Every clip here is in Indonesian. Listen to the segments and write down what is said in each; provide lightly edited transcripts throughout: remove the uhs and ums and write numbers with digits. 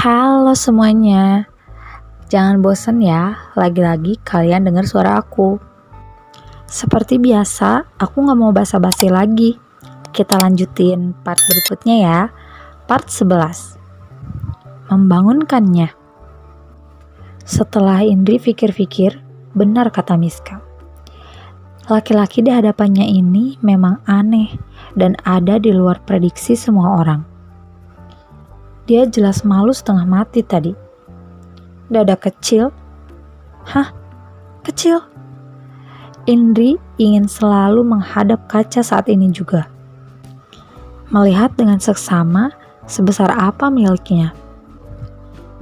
Halo semuanya, jangan bosan ya, lagi-lagi kalian dengar suara aku. Seperti biasa, aku gak mau basa-basi lagi. Kita lanjutin part berikutnya ya, part 11. Membangunkannya. Setelah Indri pikir-pikir, benar kata Miska. Laki-laki di hadapannya ini memang aneh dan ada di luar prediksi semua orang. Dia jelas malu setengah mati tadi. Dada kecil? Hah? Kecil? Indri ingin selalu menghadap kaca saat ini juga. Melihat dengan seksama sebesar apa miliknya.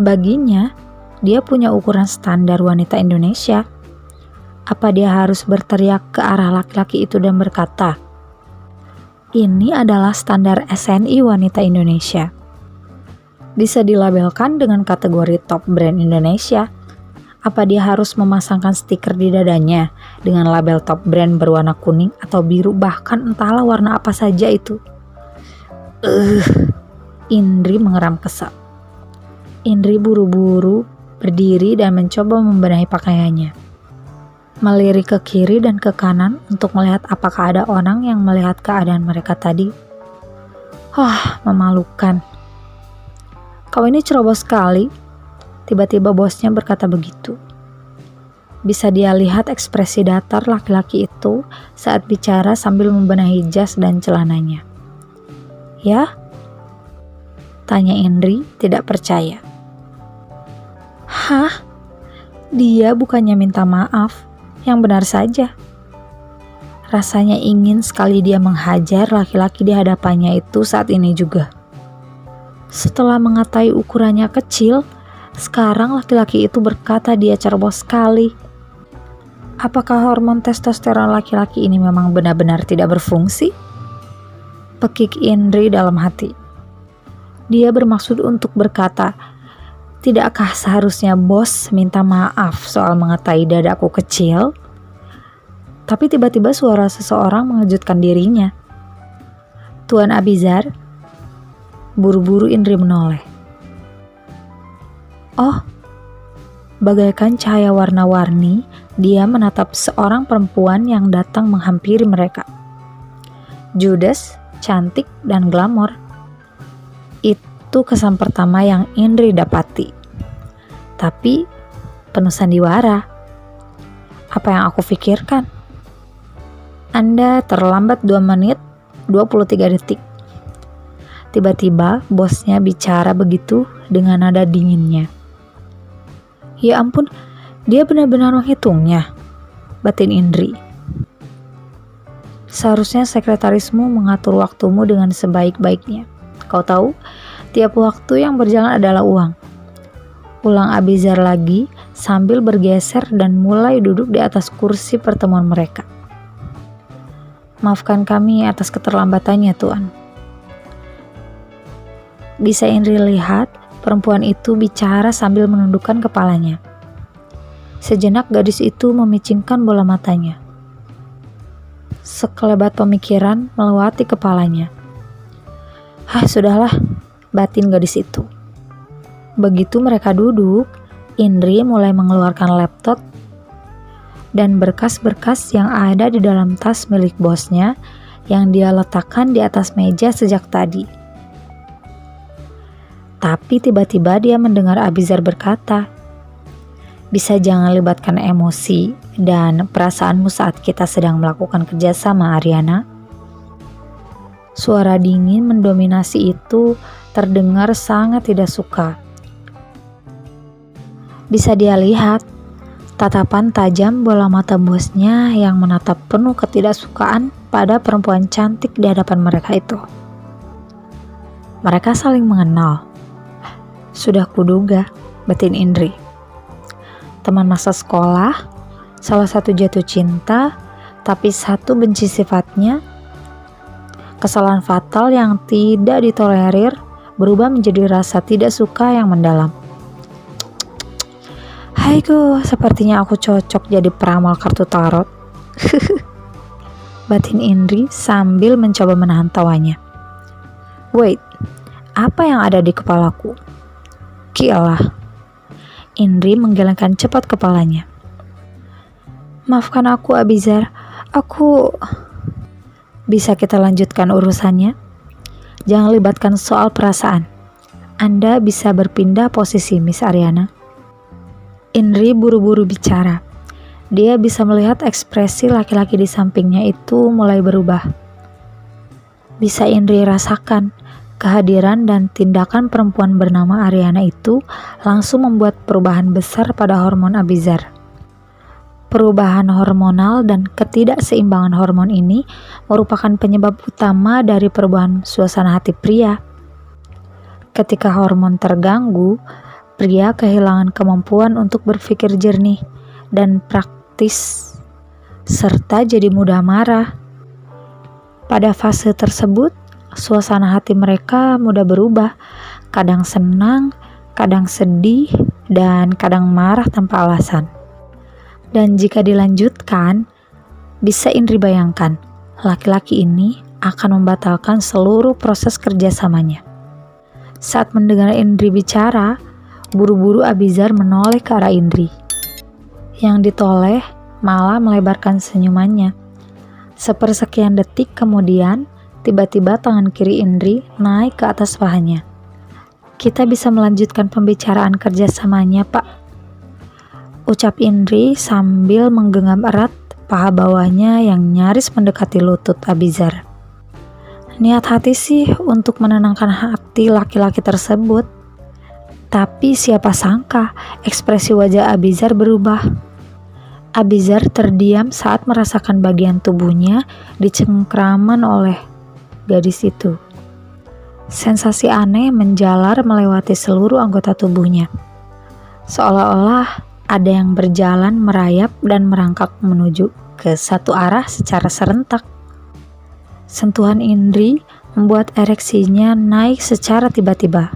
Baginya, dia punya ukuran standar wanita Indonesia. Apa dia harus berteriak ke arah laki-laki itu dan berkata, "Ini adalah standar SNI wanita Indonesia." Bisa dilabelkan dengan kategori top brand Indonesia. Apa dia harus memasangkan stiker di dadanya dengan label top brand berwarna kuning atau biru, bahkan entahlah warna apa saja itu. Indri mengeram kesal. Indri buru-buru berdiri dan mencoba membenahi pakaiannya. Melirik ke kiri dan ke kanan untuk melihat apakah ada orang yang melihat keadaan mereka tadi. Memalukan. "Kau ini ceroboh sekali," tiba-tiba bosnya berkata begitu. Bisa dia lihat ekspresi datar laki-laki itu saat bicara sambil membenahi jas dan celananya. "Ya?" tanya Indri tidak percaya. "Hah? Dia bukannya minta maaf, yang benar saja." Rasanya ingin sekali dia menghajar laki-laki di hadapannya itu saat ini juga. Setelah mengetahui ukurannya kecil, sekarang laki-laki itu berkata dia ceroboh sekali. Apakah hormon testosteron laki-laki ini memang benar-benar tidak berfungsi? Pekik Indri dalam hati. Dia bermaksud untuk berkata, "Tidakkah seharusnya bos minta maaf soal mengetahui dadaku kecil?" Tapi tiba-tiba suara seseorang mengejutkan dirinya. "Tuan Abizar." Buru-buru Indri menoleh. Bagaikan cahaya warna-warni, dia menatap seorang perempuan yang datang menghampiri mereka. Judes, cantik, dan glamor. Itu kesan pertama yang Indri dapati. Tapi, penuh sandiwara. Apa yang aku pikirkan? Anda terlambat 2 menit 23 detik. Tiba-tiba bosnya bicara begitu dengan nada dinginnya. "Ya ampun, dia benar-benar menghitungnya," batin Indri. "Seharusnya sekretarismu mengatur waktumu dengan sebaik-baiknya. Kau tahu, tiap waktu yang berjalan adalah uang." Ulang Abizar lagi sambil bergeser dan mulai duduk di atas kursi pertemuan mereka. "Maafkan kami atas keterlambatannya, Tuan." Bisa Indri lihat perempuan itu bicara sambil menundukkan kepalanya. Sejenak gadis itu memicingkan bola matanya. Sekelebat pemikiran melewati kepalanya. Sudahlah, batin gadis itu. Begitu mereka duduk, Indri mulai mengeluarkan laptop dan berkas-berkas yang ada di dalam tas milik bosnya yang dia letakkan di atas meja sejak tadi. Tapi tiba-tiba dia mendengar Abizar berkata, "Bisa jangan libatkan emosi dan perasaanmu saat kita sedang melakukan kerjasama, Ariana?" Suara dingin mendominasi itu terdengar sangat tidak suka. Bisa dia lihat tatapan tajam bola mata bosnya yang menatap penuh ketidaksukaan pada perempuan cantik di hadapan mereka itu. Mereka saling mengenal. Sudah kuduga, batin Indri. Teman masa sekolah, salah satu jatuh cinta, tapi satu benci sifatnya. Kesalahan fatal yang tidak ditolerir berubah menjadi rasa tidak suka yang mendalam. "Haiku, sepertinya aku cocok jadi peramal kartu tarot." batin Indri sambil mencoba menahan tawanya. "Wait, apa yang ada di kepalaku? Kialah. Indri menggelengkan cepat kepalanya. Maafkan aku, Abizar. Aku... Bisa kita lanjutkan urusannya? Jangan libatkan soal perasaan. Anda bisa berpindah posisi, Miss Ariana. Indri buru-buru bicara. Dia bisa melihat ekspresi laki-laki di sampingnya itu mulai berubah. Bisa Indri rasakan, kehadiran dan tindakan perempuan bernama Ariana itu langsung membuat perubahan besar pada hormon Abizar. Perubahan hormonal dan ketidakseimbangan hormon ini merupakan penyebab utama dari perubahan suasana hati pria. Ketika hormon terganggu, pria kehilangan kemampuan untuk berpikir jernih dan praktis, serta jadi mudah marah. Pada fase tersebut, suasana hati mereka mudah berubah, kadang senang, kadang sedih, dan kadang marah tanpa alasan. Dan jika dilanjutkan, bisa Indri bayangkan, laki-laki ini akan membatalkan seluruh proses kerjasamanya. Saat mendengar Indri bicara, buru-buru Abizar menoleh ke arah Indri. Yang ditoleh malah melebarkan senyumannya. Sepersekian detik kemudian, tiba-tiba tangan kiri Indri naik ke atas pahanya. Kita bisa melanjutkan pembicaraan kerjasamanya, Pak. Ucap Indri sambil menggenggam erat paha bawahnya yang nyaris mendekati lutut Abizar. Niat hati sih untuk menenangkan hati laki-laki tersebut. Tapi siapa sangka ekspresi wajah Abizar berubah. Abizar terdiam saat merasakan bagian tubuhnya dicengkraman oleh gadis itu. Sensasi aneh menjalar melewati seluruh anggota tubuhnya. Seolah-olah ada yang berjalan merayap dan merangkak menuju ke satu arah secara serentak. Sentuhan Indri membuat ereksinya naik secara tiba-tiba.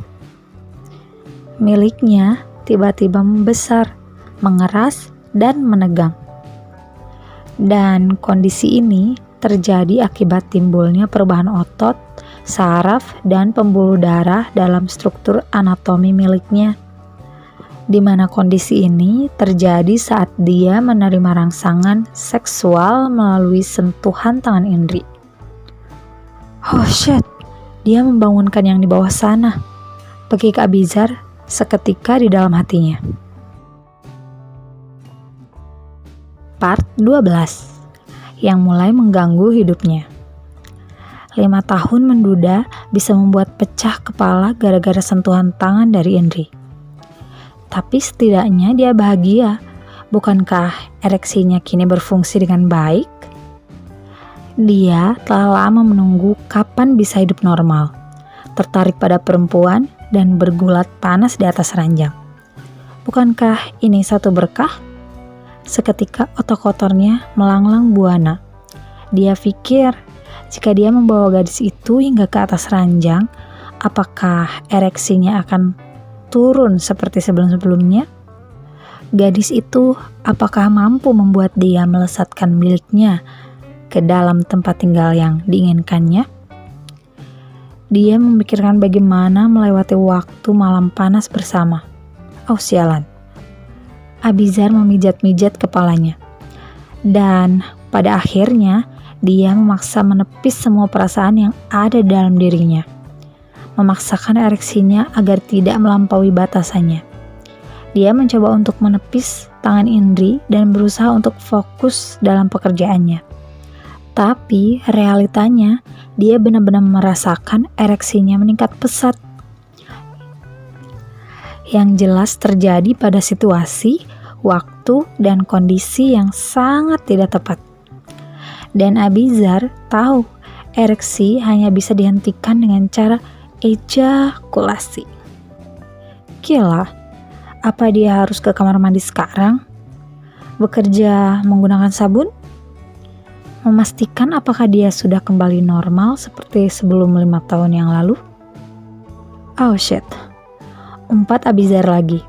Miliknya tiba-tiba membesar, mengeras, dan menegang. Dan kondisi ini terjadi akibat timbulnya perubahan otot, saraf, dan pembuluh darah dalam struktur anatomi miliknya, di mana kondisi ini terjadi saat dia menerima rangsangan seksual melalui sentuhan tangan Indri. Oh shit, dia membangunkan yang di bawah sana, pekik Abizar seketika di dalam hatinya. Part 12 yang mulai mengganggu hidupnya. 5 tahun menduda bisa membuat pecah kepala gara-gara sentuhan tangan dari Indri. Tapi setidaknya dia bahagia. Bukankah ereksinya kini berfungsi dengan baik? Dia telah lama menunggu kapan bisa hidup normal, tertarik pada perempuan dan bergulat panas di atas ranjang. Bukankah ini satu berkah? Seketika otak kotornya melanglang buana. Dia pikir, jika dia membawa gadis itu hingga ke atas ranjang, apakah ereksinya akan turun seperti sebelum-sebelumnya? Gadis itu apakah mampu membuat dia melesatkan miliknya ke dalam tempat tinggal yang diinginkannya? Dia memikirkan bagaimana melewati waktu malam panas bersama. Oh sialan. Abizar memijat-mijat kepalanya. Dan pada akhirnya dia memaksa menepis semua perasaan yang ada dalam dirinya. Memaksakan ereksinya agar tidak melampaui batasannya. Dia mencoba untuk menepis tangan Indri dan berusaha untuk fokus dalam pekerjaannya. Tapi realitanya, dia benar-benar merasakan ereksinya meningkat pesat. Yang jelas terjadi pada situasi, waktu, dan kondisi yang sangat tidak tepat. Dan Abizar tahu ereksi hanya bisa dihentikan dengan cara ejakulasi. Gila, apa dia harus ke kamar mandi sekarang? Bekerja menggunakan sabun? Memastikan apakah dia sudah kembali normal seperti sebelum 5 tahun yang lalu? Oh shit, umpat Abizar lagi.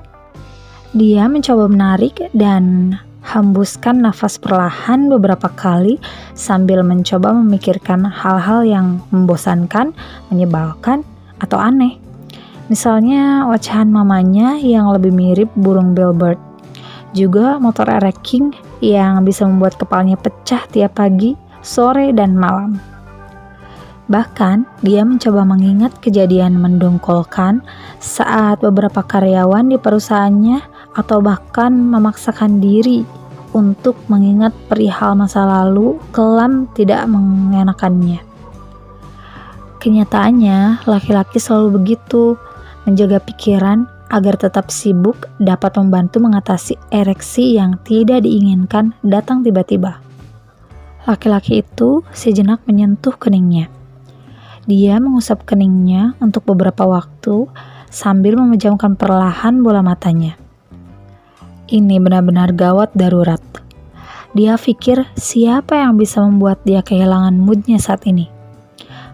Dia mencoba menarik dan hembuskan nafas perlahan beberapa kali sambil mencoba memikirkan hal-hal yang membosankan, menyebalkan, atau aneh. Misalnya ocehan mamanya yang lebih mirip burung bellbird. Juga motor ereking yang bisa membuat kepalanya pecah tiap pagi, sore, dan malam. Bahkan, dia mencoba mengingat kejadian mendongkolkan saat beberapa karyawan di perusahaannya atau bahkan memaksakan diri untuk mengingat perihal masa lalu kelam tidak mengenakannya. Kenyataannya, laki-laki selalu begitu, menjaga pikiran agar tetap sibuk dapat membantu mengatasi ereksi yang tidak diinginkan datang tiba-tiba. Laki-laki itu sejenak menyentuh keningnya. Dia mengusap keningnya untuk beberapa waktu sambil memejamkan perlahan bola matanya. Ini benar-benar gawat darurat. Dia pikir siapa yang bisa membuat dia kehilangan moodnya saat ini.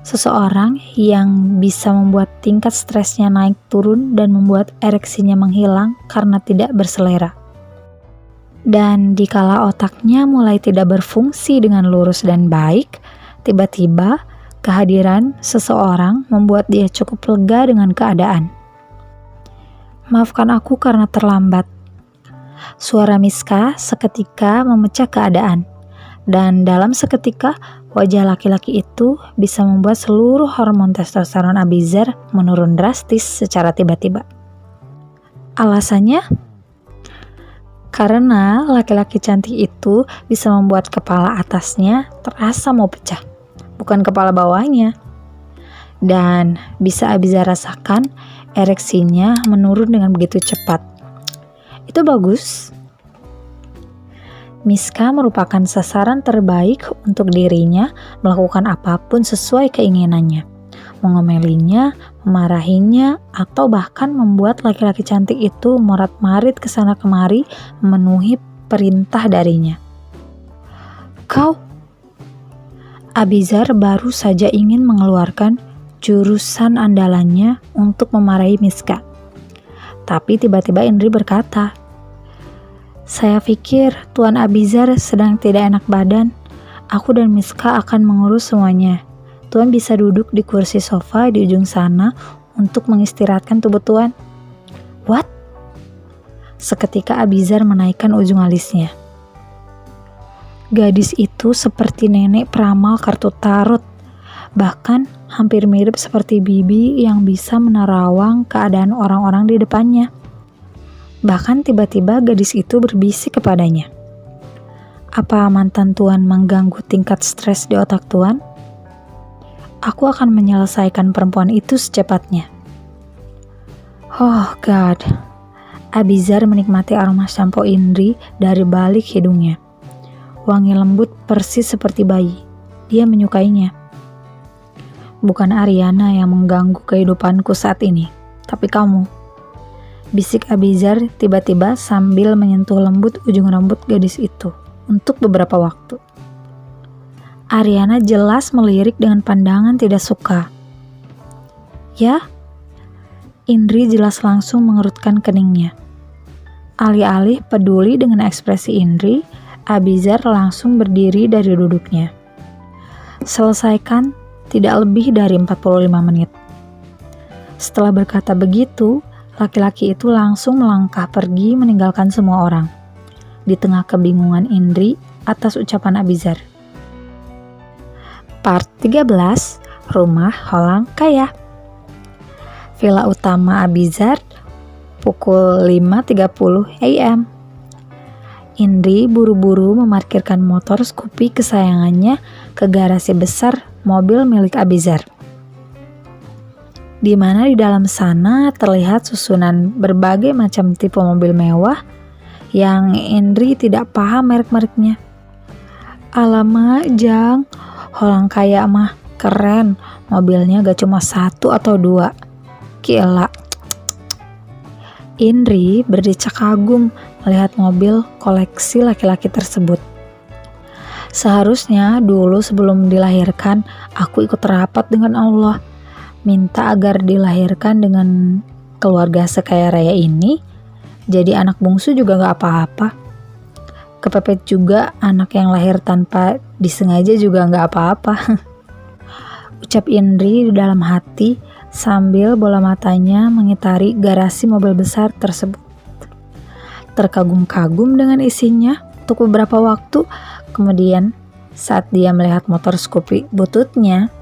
Seseorang yang bisa membuat tingkat stresnya naik turun dan membuat ereksinya menghilang karena tidak berselera. Dan dikala otaknya mulai tidak berfungsi dengan lurus dan baik, tiba-tiba kehadiran seseorang membuat dia cukup lega dengan keadaan. "Maafkan aku karena terlambat." Suara Miska seketika memecah keadaan. Dan dalam seketika, wajah laki-laki itu bisa membuat seluruh hormon testosteron Abizar menurun drastis secara tiba-tiba. Alasannya? Karena laki-laki cantik itu bisa membuat kepala atasnya terasa mau pecah, bukan kepala bawahnya. Dan bisa Abizar rasakan ereksinya menurun dengan begitu cepat. Itu bagus. Miska merupakan sasaran terbaik untuk dirinya melakukan apapun sesuai keinginannya, mengomelinya, memarahinya, atau bahkan membuat laki-laki cantik itu morat-marit kesana kemari memenuhi perintah darinya. "Kau?" Abizar baru saja ingin mengeluarkan jurusan andalannya untuk memarahi Miska. Tapi tiba-tiba Indri berkata, "Saya pikir Tuan Abizar sedang tidak enak badan. Aku dan Miska akan mengurus semuanya. Tuan bisa duduk di kursi sofa di ujung sana untuk mengistirahatkan tubuh Tuan." "What?" Seketika Abizar menaikkan ujung alisnya. Gadis itu seperti nenek peramal kartu tarot. Bahkan hampir mirip seperti bibi yang bisa menerawang keadaan orang-orang di depannya. Bahkan tiba-tiba gadis itu berbisik kepadanya. "Apa mantan Tuan mengganggu tingkat stres di otak Tuan? Aku akan menyelesaikan perempuan itu secepatnya." Oh God. Abizar menikmati aroma sampo Indri dari balik hidungnya. Wangi lembut persis seperti bayi. Dia menyukainya. "Bukan Ariana yang mengganggu kehidupanku saat ini, tapi kamu," bisik Abizar tiba-tiba sambil menyentuh lembut ujung rambut gadis itu untuk beberapa waktu. Ariana jelas melirik dengan pandangan tidak suka. "Ya?" Indri jelas langsung mengerutkan keningnya. Alih-alih peduli dengan ekspresi Indri, Abizar langsung berdiri dari duduknya. "Selesaikan tidak lebih dari 45 menit. Setelah berkata begitu, laki-laki itu langsung melangkah pergi meninggalkan semua orang. Di tengah kebingungan Indri atas ucapan Abizar. Part 13, Rumah Holang Kaya. Villa utama Abizar, pukul 5.30 AM. Indri buru-buru memarkirkan motor Scoopy kesayangannya ke garasi besar mobil milik Abizar, di mana di dalam sana terlihat susunan berbagai macam tipe mobil mewah yang Indri tidak paham merek-mereknya. "Alamak, Jang, Holang Kaya mah keren, mobilnya gak cuma 1 atau 2. Gila." Indri berdecak kagum melihat mobil koleksi laki-laki tersebut. Seharusnya dulu sebelum dilahirkan, aku ikut rapat dengan Allah, minta agar dilahirkan dengan keluarga sekaya raya ini. Jadi anak bungsu juga gak apa-apa. Kepepet juga anak yang lahir tanpa disengaja juga gak apa-apa. Ucap Indri di dalam hati sambil bola matanya mengitari garasi mobil besar tersebut. Terkagum-kagum dengan isinya untuk beberapa waktu, kemudian saat dia melihat motor Scoopy bututnya,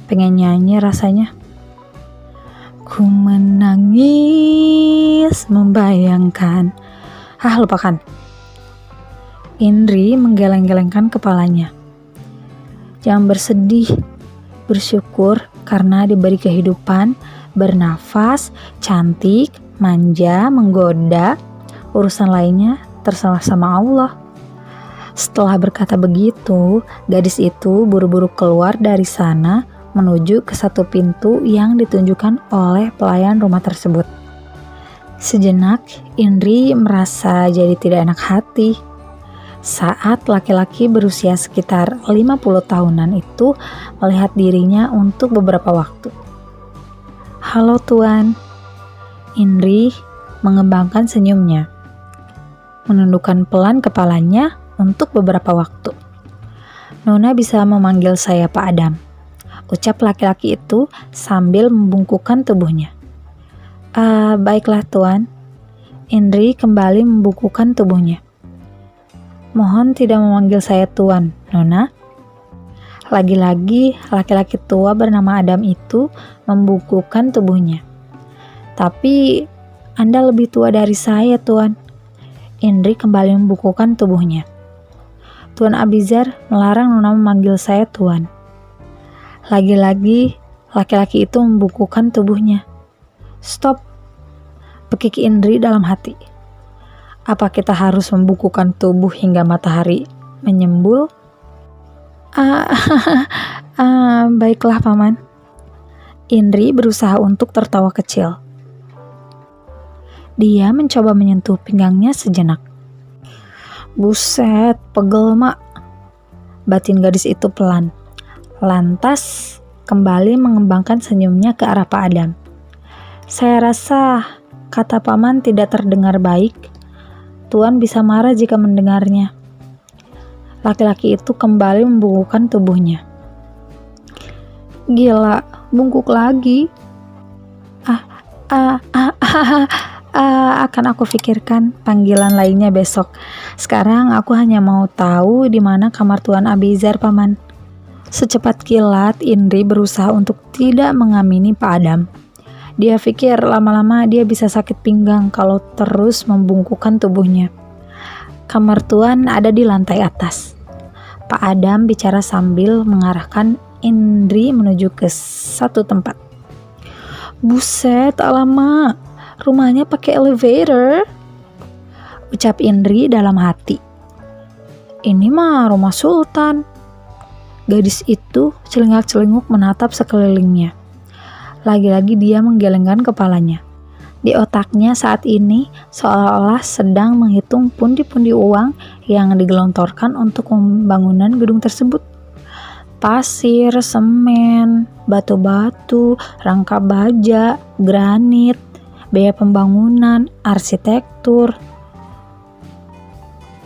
pengen nyanyi rasanya. Ku menangis membayangkan. Lupakan. Indri menggeleng-gelengkan kepalanya. Jangan bersedih, bersyukur karena diberi kehidupan, bernafas, cantik, manja, menggoda. Urusan lainnya terserah sama Allah. Setelah berkata begitu, gadis itu buru-buru keluar dari sana menuju ke satu pintu yang ditunjukkan oleh pelayan rumah tersebut. Sejenak, Indri merasa jadi tidak enak hati saat laki-laki berusia sekitar 50 tahunan itu melihat dirinya untuk beberapa waktu. Halo Tuan. Indri mengembangkan senyumnya, menundukkan pelan kepalanya untuk beberapa waktu. Nona bisa memanggil saya Pak Adam, ucap laki-laki itu sambil membungkukkan tubuhnya. Baiklah Tuan. Indri kembali membungkukkan tubuhnya. Mohon tidak memanggil saya Tuan, Nona. Lagi-lagi laki-laki tua bernama Adam itu membungkukkan tubuhnya. Tapi Anda lebih tua dari saya, Tuan. Indri kembali membungkukkan tubuhnya. Tuan Abizar melarang Nona memanggil saya Tuan. Lagi-lagi laki-laki itu membungkukkan tubuhnya. Stop, bekik Indri dalam hati. Apa kita harus membungkukkan tubuh hingga matahari menyembul? Baiklah Paman. Indri berusaha untuk tertawa kecil. Dia mencoba menyentuh pinggangnya sejenak. Buset, pegel mak. Batin gadis itu pelan. Lantas kembali mengembangkan senyumnya ke arah Pak Adam. Saya rasa kata Paman tidak terdengar baik. Tuan bisa marah jika mendengarnya. Laki-laki itu kembali membungkukkan tubuhnya. Gila, bungkuk lagi. Akan aku pikirkan panggilan lainnya besok. Sekarang aku hanya mau tahu di mana kamar Tuan Abizar, Paman. Secepat kilat, Indri berusaha untuk tidak mengamini Pak Adam. Dia pikir lama-lama dia bisa sakit pinggang kalau terus membungkukkan tubuhnya. Kamar Tuan ada di lantai atas. Pak Adam bicara sambil mengarahkan Indri menuju ke satu tempat. Buset, alamak. Rumahnya pakai elevator, ucap Indri dalam hati. Ini mah rumah Sultan. Gadis itu celingak-celinguk menatap sekelilingnya. Lagi-lagi dia menggelengkan kepalanya. Di otaknya saat ini seolah-olah sedang menghitung pundi-pundi uang yang digelontorkan untuk pembangunan gedung tersebut. Pasir, semen, batu-batu, rangka baja, granit, biaya pembangunan, arsitektur.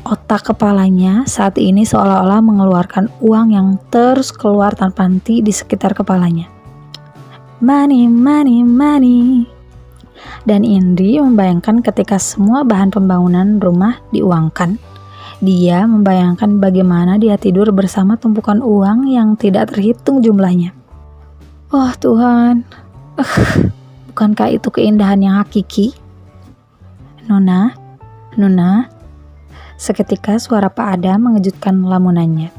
Otak kepalanya saat ini seolah-olah mengeluarkan uang yang terus keluar tanpa henti di sekitar kepalanya. Money, money, money. Dan Indri membayangkan ketika semua bahan pembangunan rumah diuangkan. Dia membayangkan bagaimana dia tidur bersama tumpukan uang yang tidak terhitung jumlahnya. Oh Tuhan, bukankah itu keindahan yang hakiki? Nona. Seketika suara Pak Adam mengejutkan lamunannya.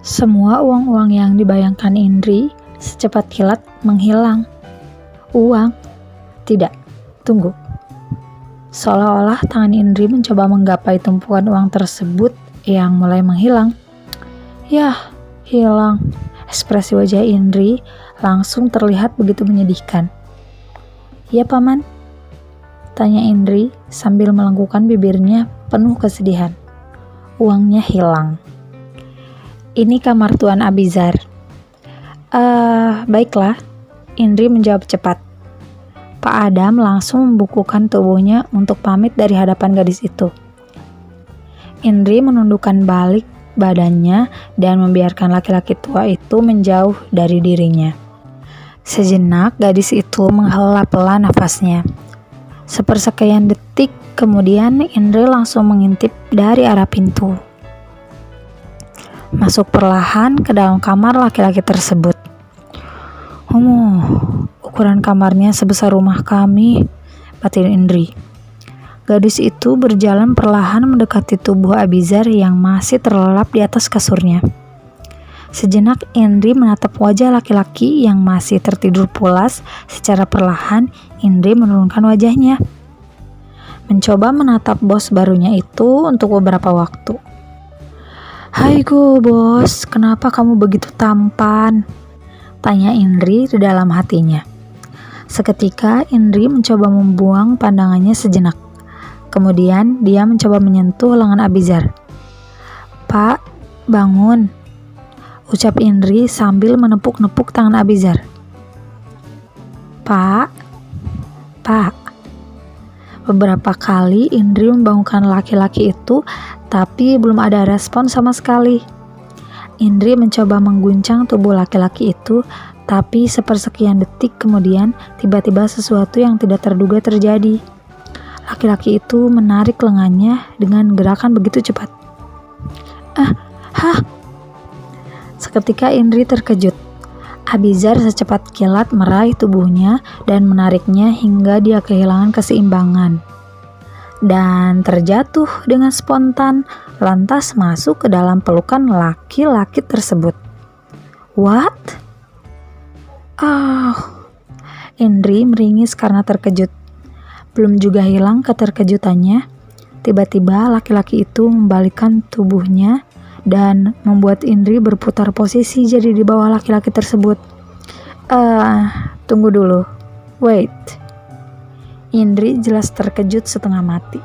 Semua uang-uang yang dibayangkan Indri secepat kilat menghilang. Uang? Tidak, tunggu. Seolah-olah tangan Indri mencoba menggapai tumpukan uang tersebut yang mulai menghilang. Yah, hilang. Ekspresi wajah Indri langsung terlihat begitu menyedihkan. Ya Paman? Tanya Indri sambil melengkungkan bibirnya penuh kesedihan. Uangnya hilang. Ini kamar Tuan Abizar. Baiklah. Indri menjawab cepat. Pak Adam langsung membungkukkan tubuhnya untuk pamit dari hadapan gadis itu. Indri menundukkan balik badannya dan membiarkan laki-laki tua itu menjauh dari dirinya. Sejenak gadis itu menghela pelan nafasnya. Sepersekian detik kemudian Indri langsung mengintip dari arah pintu. Masuk perlahan ke dalam kamar laki-laki tersebut. Ukuran kamarnya sebesar rumah kami, batin Indri. Gadis itu berjalan perlahan mendekati tubuh Abizar yang masih terlelap di atas kasurnya. Sejenak Indri menatap wajah laki-laki yang masih tertidur pulas. Secara perlahan Indri menurunkan wajahnya, mencoba menatap bos barunya itu untuk beberapa waktu. "Haigo bos, kenapa kamu begitu tampan?" tanya Indri di dalam hatinya. Seketika Indri mencoba membuang pandangannya sejenak. Kemudian dia mencoba menyentuh lengan Abizar. "Pak, bangun," ucap Indri sambil menepuk-nepuk tangan Abizar. Pak. Beberapa kali Indri membangunkan laki-laki itu, tapi belum ada respon sama sekali. Indri mencoba mengguncang tubuh laki-laki itu, tapi sepersekian detik kemudian tiba-tiba sesuatu yang tidak terduga terjadi. Laki-laki itu menarik lengannya dengan gerakan begitu cepat. Seketika Indri terkejut. Abizar secepat kilat meraih tubuhnya dan menariknya hingga dia kehilangan keseimbangan. Dan terjatuh dengan spontan, lantas masuk ke dalam pelukan laki-laki tersebut. What? Indri meringis karena terkejut. Belum juga hilang keterkejutannya, tiba-tiba laki-laki itu membalikkan tubuhnya dan membuat Indri berputar posisi jadi di bawah laki-laki tersebut. Tunggu dulu. Wait. Indri jelas terkejut setengah mati.